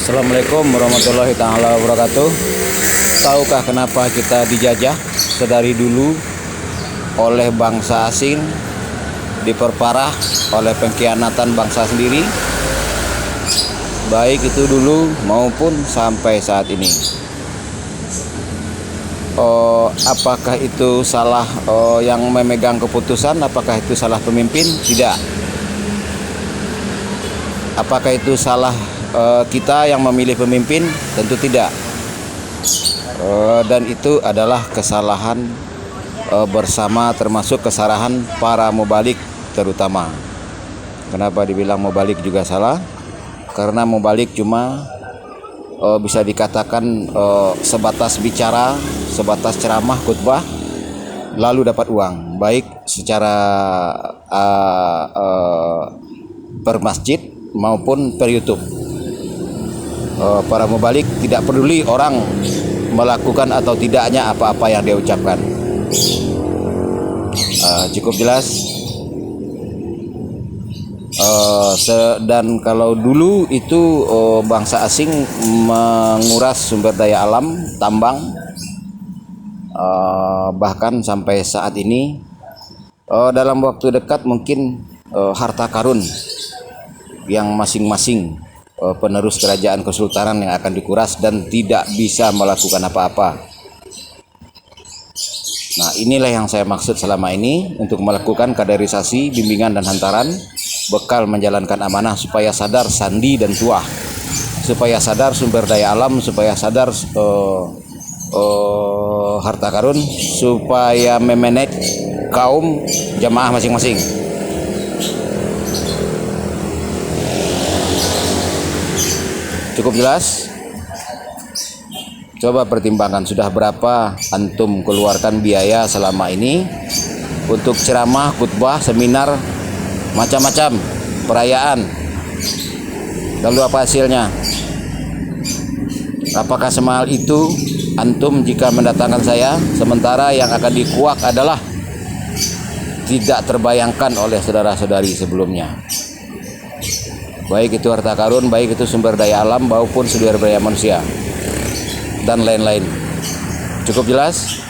Assalamualaikum warahmatullahi taala wabarakatuh. Tahukah kenapa kita dijajah sedari dulu oleh bangsa asing, diperparah oleh pengkhianatan bangsa sendiri, baik itu dulu maupun sampai saat ini? Apakah itu salah yang memegang keputusan? Apakah itu salah pemimpin? Tidak. Apakah itu salah kita yang memilih pemimpin? Tentu tidak. Dan itu adalah kesalahan bersama, termasuk kesalahan para mubalik terutama. Kenapa dibilang mubalik juga salah? Karena mubalik cuma bisa dikatakan sebatas bicara, sebatas ceramah, khutbah, lalu dapat uang, baik secara per masjid maupun per YouTube. Para mubalik tidak peduli orang melakukan atau tidaknya apa-apa yang dia ucapkan. Cukup jelas. Dan kalau dulu itu bangsa asing menguras sumber daya alam, tambang, bahkan sampai saat ini dalam waktu dekat mungkin harta karun yang masing-masing penerus kerajaan kesultanan yang akan dikuras dan tidak bisa melakukan apa-apa. Nah, inilah yang saya maksud selama ini, untuk melakukan kaderisasi, bimbingan dan hantaran, bekal menjalankan amanah supaya sadar sandi dan tuah, supaya sadar sumber daya alam, supaya sadar harta karun, supaya memanage kaum jamaah masing-masing. Cukup jelas? Coba pertimbangkan sudah berapa antum keluarkan biaya selama ini untuk ceramah, khutbah, seminar, macam-macam perayaan. Lalu apa hasilnya? Apakah semahal itu antum jika mendatangkan saya, sementara yang akan dikuak adalah tidak terbayangkan oleh saudara-saudari sebelumnya, baik itu harta karun, baik itu sumber daya alam maupun sumber daya manusia dan lain-lain. Cukup jelas?